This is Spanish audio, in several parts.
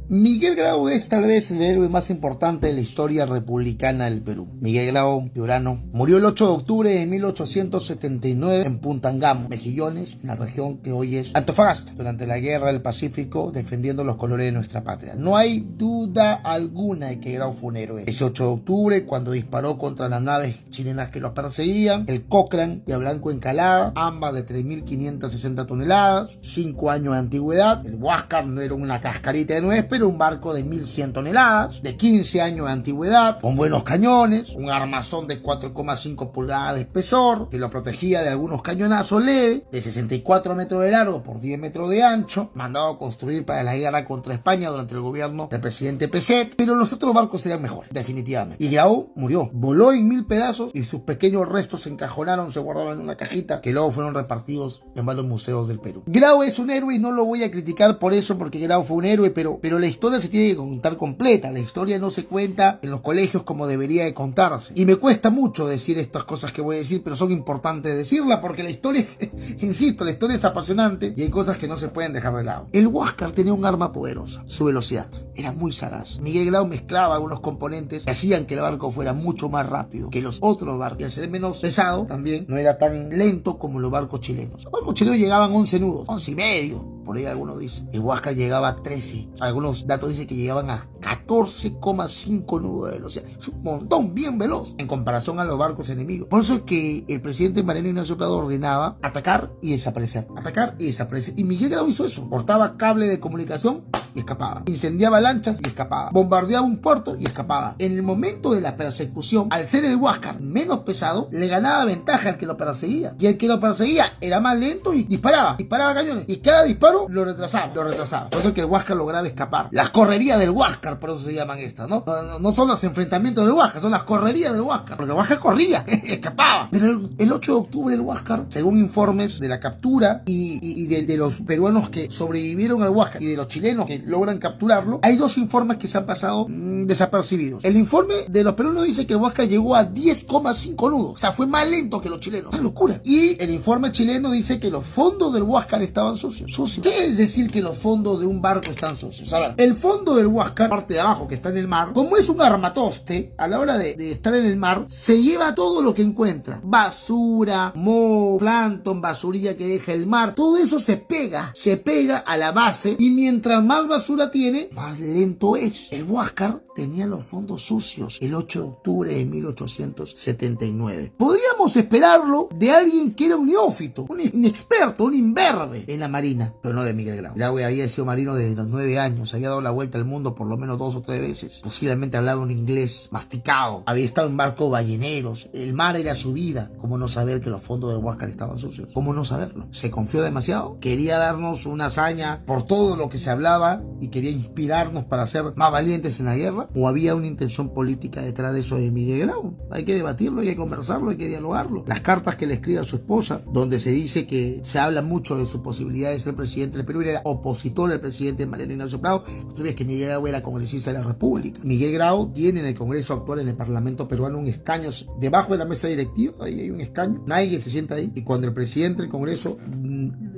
Miguel Grau es tal vez el héroe más importante de la historia republicana del Perú. Miguel Grau Piurano murió el 8 de octubre de 1879 en Puntangamo, Mejillones, en la región que hoy es Antofagasta, durante la Guerra del Pacífico, defendiendo los colores de nuestra patria. No hay duda alguna de que Grau fue un héroe. Ese 8 de octubre, cuando disparó contra las naves chilenas que los perseguían, el Cochrane y el Blanco Encalada, ambas de 3.560 toneladas, 5 años de antigüedad. El Huáscar no era una cascarita de nuez, pero un barco de 1.100 toneladas, de 15 años de antigüedad, con buenos cañones, un armazón de 4,5 pulgadas de espesor, que lo protegía de algunos cañonazos leves, de 64 metros de largo por 10 metros de ancho, mandado a construir para la guerra contra España durante el gobierno del presidente Peset, pero los otros barcos eran mejores, definitivamente. Y Grau murió, voló en 1000 pedazos y sus pequeños restos se encajonaron, se guardaron en una cajita, que luego fueron repartidos en varios museos del Perú. Grau es un héroe y no lo voy a criticar por eso, porque Grau fue un héroe, pero la historia se tiene que contar completa. La historia no se cuenta en los colegios como debería de contarse. Y me cuesta mucho decir estas cosas que voy a decir, pero son importantes decirlas porque la historia, insisto, la historia es apasionante y hay cosas que no se pueden dejar de lado. El Huáscar tenía un arma poderosa, su velocidad. Era muy sagaz. Miguel Grau mezclaba algunos componentes que hacían que el barco fuera mucho más rápido que los otros barcos. Y al ser menos pesado, también no era tan lento como los barcos chilenos. Los barcos chilenos llegaban 11 nudos, 11 y medio. Por ahí algunos dicen. El Huáscar llegaba a 13. Algunos datos dicen que llegaban a 14,5 nudos de velocidad. Es un montón, bien veloz, en comparación a los barcos enemigos. Por eso es que el presidente Mariano Ignacio Prado ordenaba atacar y desaparecer. Atacar y desaparecer. Y Miguel Grau hizo eso. Cortaba cable de comunicación y escapaba. Incendiaba lanchas y escapaba. Bombardeaba un puerto y escapaba. En el momento de la persecución, al ser el Huáscar menos pesado, le ganaba ventaja al que lo perseguía. Y el que lo perseguía era más lento y disparaba cañones. Y cada disparo lo retrasaba. Por eso es que el Huáscar lograba escapar. Las correrías del Huáscar, por eso se llaman estas, ¿no? No son los enfrentamientos del Huáscar, son las correrías del Huáscar. Porque el Huáscar corría, escapaba. Pero el 8 de octubre el Huáscar, según informes de la captura y de los peruanos que sobrevivieron al Huáscar y de los chilenos que logran capturarlo, hay dos informes que se han pasado desapercibidos. El informe de los peruanos dice que el Huáscar llegó a 10,5 nudos. O sea, fue más lento que los chilenos. Una locura. Y el informe chileno dice que los fondos del Huáscar estaban sucios. ¿Qué es decir que los fondos de un barco están sucios? A ver, el fondo del Huáscar, parte de abajo que está en el mar, como es un armatoste, a la hora de estar en el mar, se lleva todo lo que encuentra. Basura, moho, plancton, basurilla que deja el mar. Todo eso se pega a la base y mientras más basura tiene, más lento es. El Huáscar tenía los fondos sucios el 8 de octubre de 1879. Podríamos esperarlo de alguien que era un neófito, un inexperto, un imberbe en la marina, pero no de Miguel Grau. Grau había sido marino desde los 9 años, había dado la vuelta al mundo por lo menos 2 o 3 veces, posiblemente hablaba un inglés masticado, había estado en barcos balleneros, el mar era su vida. ¿Cómo no saber que los fondos del Huáscar estaban sucios? ¿Cómo no saberlo? Se confió demasiado, quería darnos una hazaña por todo lo que se hablaba y quería inspirarnos para ser más valientes en la guerra, o había una intención política detrás de eso de Miguel Grau. Hay que debatirlo, hay que conversarlo, hay que dialogarlo. Las cartas que le escribe a su esposa, donde se dice que se habla mucho de su posibilidad de ser presidente del Perú, era opositor al presidente Mariano Ignacio Prado. Tú ves que Miguel Grau era congresista de la República. Miguel Grau tiene en el Congreso actual, en el Parlamento peruano, un escaño debajo de la mesa directiva. Ahí hay un escaño, nadie se sienta ahí, y cuando el presidente del Congreso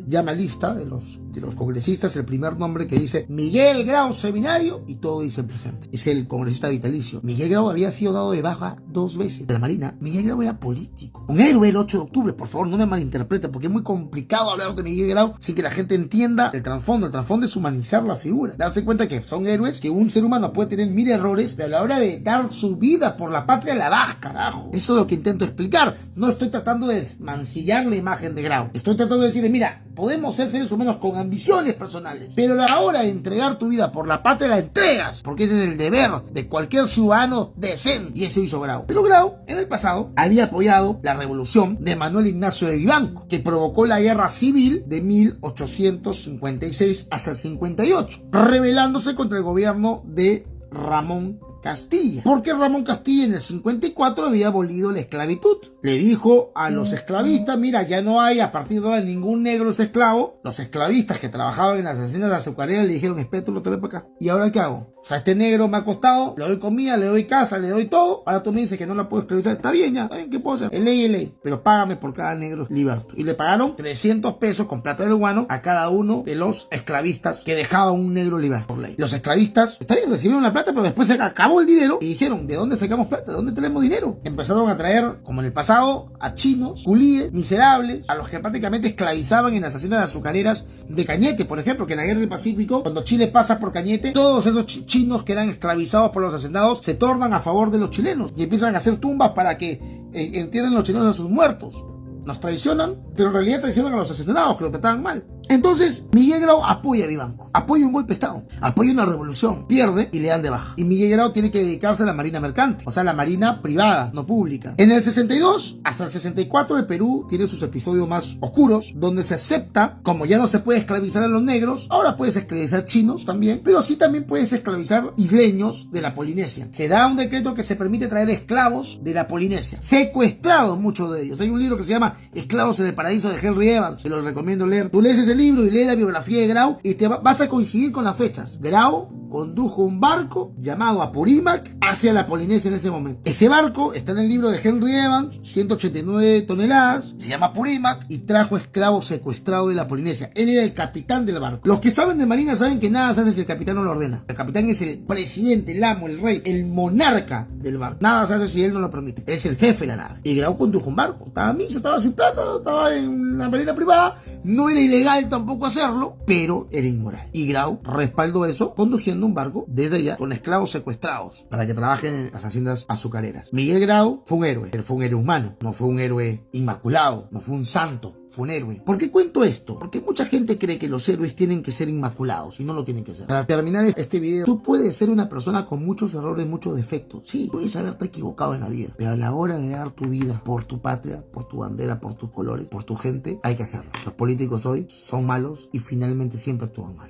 llama lista de los congresistas, el primer nombre que dice Miguel Grau Seminario, y todo dice presente, es el congresista vitalicio. Miguel Grau había sido dado de baja 2 veces de la Marina. Miguel Grau era político, un héroe el 8 de octubre, por favor no me malinterpreten, porque es muy complicado hablar de Miguel Grau sin que la gente entienda el trasfondo. El trasfondo es humanizar la figura, darse cuenta que son héroes, que un ser humano puede tener 1000 errores, pero a la hora de dar su vida por la patria la da, carajo. Eso es lo que intento explicar. No estoy tratando de mancillar la imagen de Grau, estoy tratando de decirle, mira, podemos ser seres humanos con ambiciones personales, pero a la hora de entregar tu vida por la patria la entregas, porque ese es el deber de cualquier ciudadano decente, y eso hizo Grau. Pero Grau, en el pasado, había apoyado la revolución de Manuel Ignacio de Vivanco, que provocó la guerra civil de 1856 hasta el 58, rebelándose contra el gobierno de Ramón Castilla, porque Ramón Castilla en el 54 había abolido la esclavitud. Le dijo a los esclavistas, mira, ya no hay a partir de ahora ningún negro es esclavo. Los esclavistas que trabajaban en las haciendas azucareras le dijeron, espérate, lo te ves para acá. ¿Y ahora qué hago? O sea, este negro me ha costado, le doy comida, le doy casa, le doy todo. Ahora tú me dices que no la puedo esclavizar. Está bien ya, está bien, ¿qué puedo hacer? Es ley, pero págame por cada negro liberto. Y le pagaron 300 pesos con plata del guano a cada uno de los esclavistas que dejaba un negro liberto por ley. Los esclavistas, está bien, recibieron la plata, pero después se acabó el dinero y dijeron, ¿de dónde sacamos plata? ¿De dónde tenemos dinero? Empezaron a traer, como en el pasado, a chinos, culíes, miserables, a los que prácticamente esclavizaban en las haciendas azucareras de Cañete, por ejemplo, que en la guerra del Pacífico, cuando Chile pasa por Cañete, todos esos chinos que eran esclavizados por los hacendados se tornan a favor de los chilenos y empiezan a hacer tumbas para que entierren los chilenos a sus muertos. Nos traicionan, pero en realidad traicionan a los asesinados que lo trataban mal. Entonces, Miguel Grau apoya a Vivanco, apoya un golpe de Estado, apoya una revolución, pierde y le dan de baja. Y Miguel Grau tiene que dedicarse a la marina mercante, o sea, la marina privada, no pública. En el 62 hasta el 64 el Perú tiene sus episodios más oscuros, donde se acepta, como ya no se puede esclavizar a los negros, ahora puedes esclavizar chinos también, pero sí también puedes esclavizar isleños de la Polinesia. Se da un decreto que se permite traer esclavos de la Polinesia, secuestrados muchos de ellos. Hay un libro que se llama Esclavos en el Paraíso de Henry Evans, se lo recomiendo leer. Tú lees ese libro y lees la biografía de Grau y te vas a coincidir con las fechas. Grau condujo un barco llamado Apurímac hacia la Polinesia en ese momento. Ese barco está en el libro de Henry Evans, 189 toneladas, se llama Apurímac y trajo esclavos secuestrados de la Polinesia. Él era el capitán del barco. Los que saben de marina saben que nada se hace si el capitán no lo ordena. El capitán es el presidente, el amo, el rey, el monarca del barco. Nada se hace si él no lo permite. Él es el jefe de la nave. Y Grau condujo un barco. Estaba miso, estaba sin plata, estaba en la marina privada. No era ilegal tampoco hacerlo, pero era inmoral. Y Grau respaldó eso conduciendo un barco desde allá con esclavos secuestrados para que trabajen en las haciendas azucareras. Miguel Grau fue un héroe, pero fue un héroe humano, no fue un héroe inmaculado, no fue un santo. Fue un héroe. ¿Por qué cuento esto? Porque mucha gente cree que los héroes tienen que ser inmaculados y no lo tienen que ser. Para terminar este video, tú puedes ser una persona con muchos errores, muchos defectos. Sí, puedes haberte equivocado en la vida, pero a la hora de dar tu vida por tu patria, por tu bandera, por tus colores, por tu gente, hay que hacerlo. Los políticos hoy son malos y finalmente siempre actúan mal.